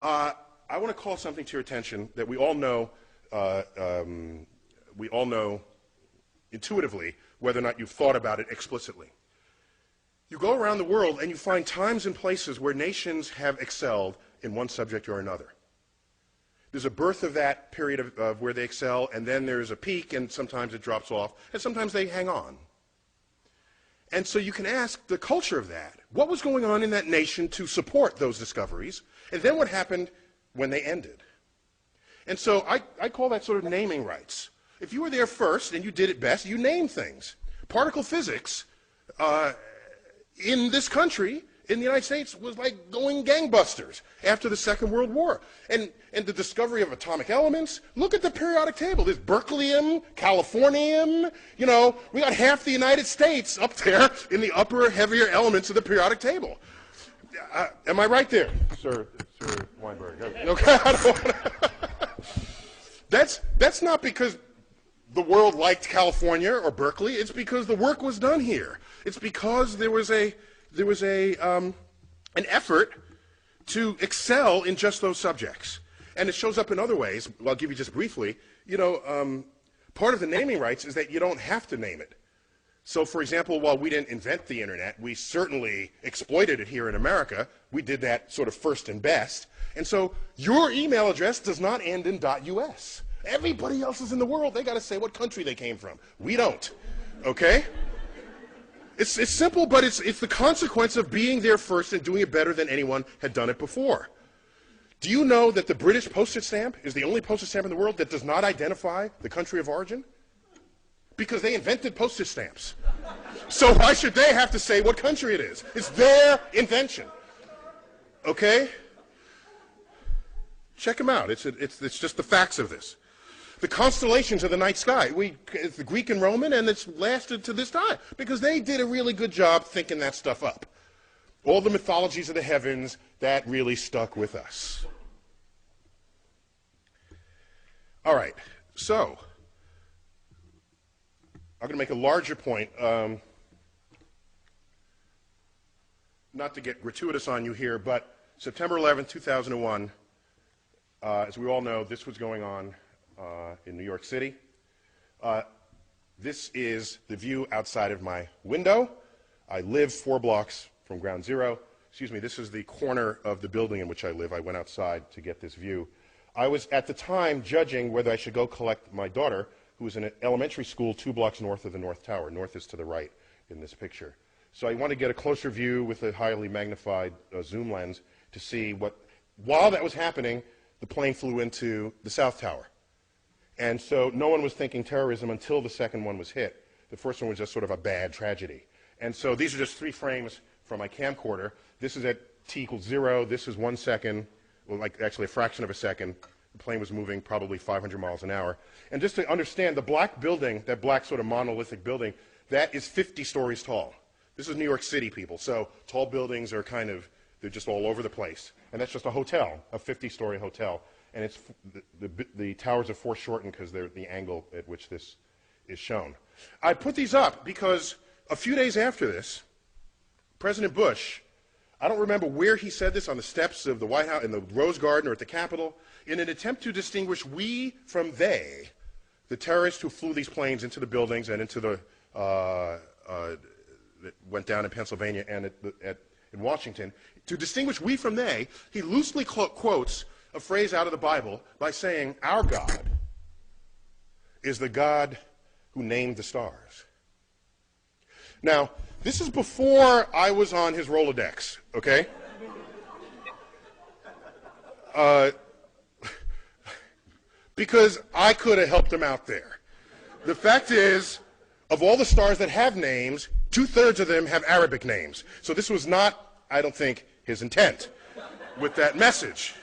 I want to call something to your attention that we all know intuitively, whether or not you've thought about it explicitly. You go around the world and you find times and places where nations have excelled in one subject or another. There's a birth of that period of where they excel, and then there's a peak, and sometimes it drops off, and sometimes they hang on. And so you can ask the culture of that. What was going on in that nation to support those discoveries? And then what happened when they ended? And so I call that sort of naming rights. If you were there first and you did it best, you name things. Particle physics in this country, in the United States, was like going gangbusters after the Second World War. And the discovery of atomic elements, look at the periodic table. There's berkelium, californium, you know, we got half the United States up there in the upper, heavier elements of the periodic table. Am I right there, Sir Weinberg? Okay, I don't wanna That's not because the world liked California or Berkeley. It's because the work was done here. It's because there was an effort to excel in just those subjects. And it shows up in other ways. Well, I'll give you just briefly. You know, part of the naming rights is that you don't have to name it. So, for example, while we didn't invent the internet, we certainly exploited it here in America. We did that sort of first and best. And so your email address does not end in .us. Everybody else is in the world, they got to say what country they came from. We don't. Okay? It's simple, but it's the consequence of being there first and doing it better than anyone had done it before. Do you know that the British postage stamp is the only postage stamp in the world that does not identify the country of origin? Because they invented postage stamps. So why should they have to say what country it is? It's their invention. Okay? Check them out. It's just the facts of this. The constellations of the night sky. It's the Greek and Roman, and it's lasted to this time because they did a really good job thinking that stuff up. All the mythologies of the heavens, that really stuck with us. All right, so I'm going to make a larger point. Not to get gratuitous on you here, but September 11, 2001, as we all know, this was going on in New York City. This is the view outside of my window. I live 4 blocks from ground zero. Excuse me, this is the corner of the building in which I live. I went outside to get this view. I was at the time judging whether I should go collect my daughter, who was in an elementary school 2 blocks north of the North Tower. North is to the right in this picture. So I want to get a closer view with a highly magnified zoom lens to see what, while that was happening, the plane flew into the South Tower. And so no one was thinking terrorism until the second one was hit. The first one was just sort of a bad tragedy. And so these are just 3 frames from my camcorder. This is at t = 0. This is 1 second, well, like actually a fraction of a second. The plane was moving probably 500 miles an hour. And just to understand, the black building, that black sort of monolithic building, that is 50 stories tall. This is New York City, people. So tall buildings are kind of, they're just all over the place. And that's just a hotel, a 50-story hotel. And it's the towers are foreshortened because they're the angle at which this is shown. I put these up because a few days after this, President Bush, I don't remember where he said this, on the steps of the White House, in the Rose Garden or at the Capitol, in an attempt to distinguish we from they, the terrorists who flew these planes into the buildings and into the, that went down in Pennsylvania and in Washington, to distinguish we from they, he loosely quotes a phrase out of the Bible by saying, our God is the God who named the stars. Now, this is before I was on his Rolodex, okay? Because I could have helped him out there. The fact is, of all the stars that have names, 2/3 of them have Arabic names. So this was not, I don't think, his intent with that message.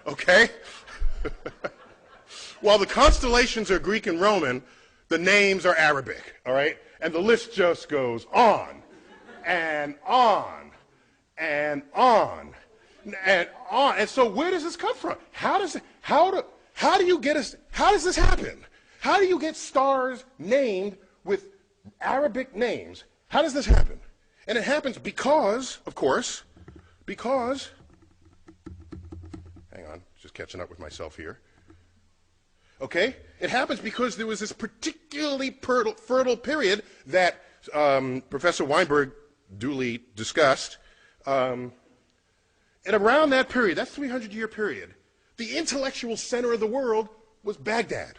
Okay? While the constellations are Greek and Roman, the names are Arabic, all right? And the list just goes on and on and on and on. And so where does this come from? How does this happen? How do you get stars named with Arabic names? How does this happen? And it happens because, of course, because catching up with myself here. Okay? It happens because there was this particularly fertile period that Professor Weinberg duly discussed. And around that period, that 300-year period, the intellectual center of the world was Baghdad.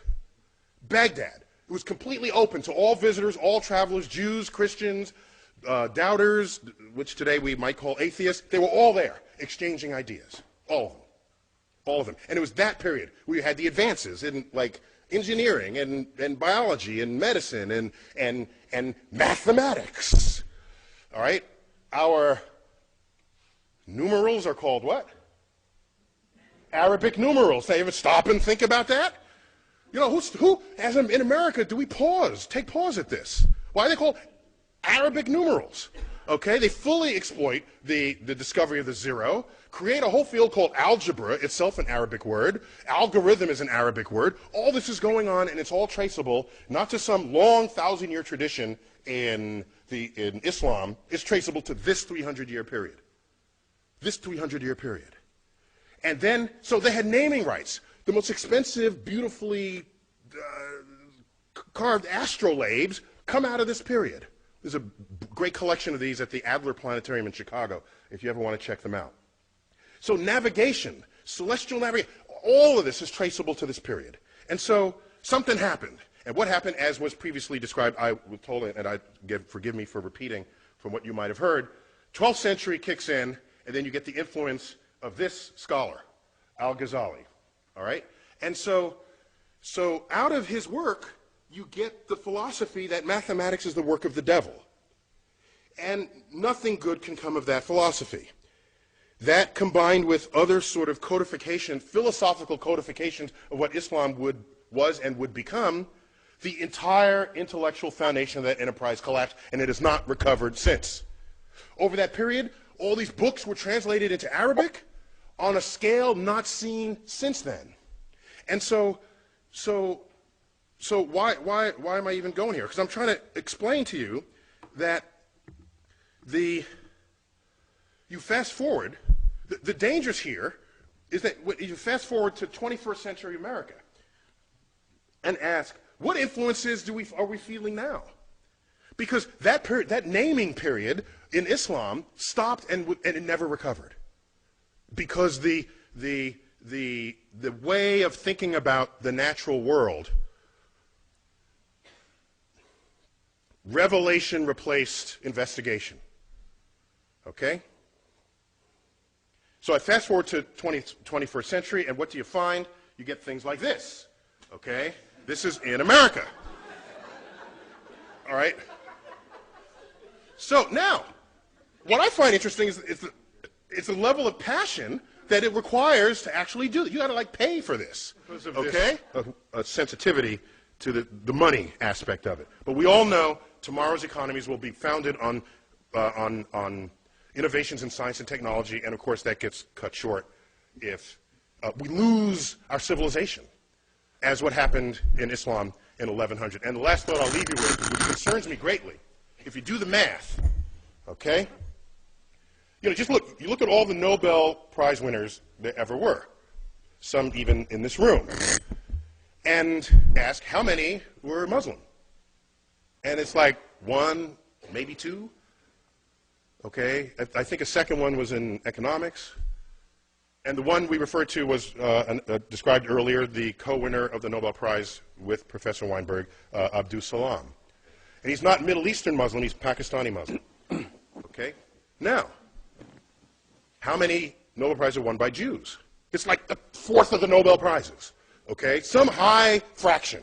Baghdad. It was completely open to all visitors, all travelers, Jews, Christians, doubters, which today we might call atheists. They were all there exchanging ideas. All of them. All of them. And it was that period where you had the advances in like engineering and biology and medicine and mathematics. All right? Our numerals are called what? Arabic numerals. They ever stop and think about that? You know, who as in America, do we take pause at this? Why are they called Arabic numerals? Okay, they fully exploit the discovery of the zero, create a whole field called algebra, itself an Arabic word. Algorithm is an Arabic word. All this is going on, and it's all traceable, not to some long 1,000-year tradition in Islam. It's traceable to this 300-year period. This 300-year period. And then, so they had naming rights. The most expensive, beautifully carved astrolabes come out of this period. There's a great collection of these at the Adler Planetarium in Chicago, if you ever want to check them out. So navigation, celestial navigation, all of this is traceable to this period. And so something happened. And what happened, as was previously described, I was told, and forgive me for repeating from what you might have heard, 12th century kicks in, and then you get the influence of this scholar, Al-Ghazali. All right? And so out of his work, you get the philosophy that mathematics is the work of the devil. And nothing good can come of that philosophy. That combined with other sort of codification, philosophical codifications of what Islam was and would become, the entire intellectual foundation of that enterprise collapsed, and it has not recovered since. Over that period, all these books were translated into Arabic on a scale not seen since then. And so why am I even going here? Because I'm trying to explain to you that you fast forward, the dangers here is that you fast forward to 21st century America and ask, what influences are we feeling now? Because that period, that naming period in Islam stopped and it never recovered. Because the way of thinking about the natural world, revelation replaced investigation. Okay? So I fast forward to 21st century, and what do you find? You get things like this. Okay? This is in America. All right? So now, what I find interesting is it's a level of passion that it requires to actually do it. You got to like pay for this. Okay? A sensitivity to the money aspect of it. But we all know tomorrow's economies will be founded on innovations in science and technology, and of course that gets cut short if we lose our civilization, as what happened in Islam in 1100. And the last thought I'll leave you with, which concerns me greatly, if you do the math, okay? You know, you look at all the Nobel Prize winners there ever were, some even in this room, and ask how many were Muslim. And it's like one, maybe two. Okay, I think a second one was in economics. And the one we referred to was described earlier, the co-winner of the Nobel Prize with Professor Weinberg, Abdus Salam. And he's not Middle Eastern Muslim, he's Pakistani Muslim. Okay? Now, how many Nobel Prizes are won by Jews? It's like a fourth of the Nobel Prizes. Okay? Some high fraction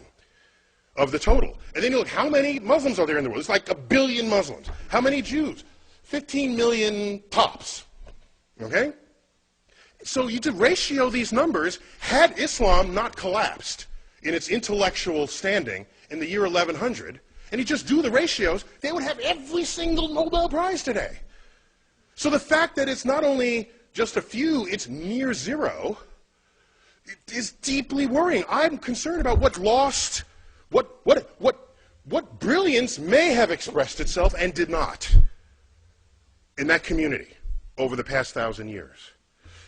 of the total. And then you look, how many Muslims are there in the world? It's like 1 billion Muslims. How many Jews? 15 million tops. Okay? So you ratio these numbers. Had Islam not collapsed in its intellectual standing in the year 1100, and you just do the ratios, they would have every single Nobel Prize today. So the fact that it's not only just a few, it's near zero, it is deeply worrying. I'm concerned about what lost, what brilliance may have expressed itself and did not in that community over the past 1,000 years.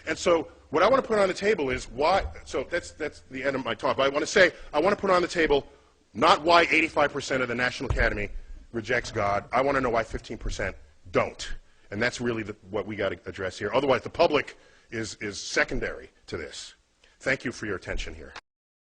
And so what I want to put on the table is why, so that's the end of my talk, but I want to put on the table not why 85% of the National Academy rejects God. I want to know why 15% don't. And that's really what we got to address here. Otherwise, the public is secondary to this. Thank you for your attention here.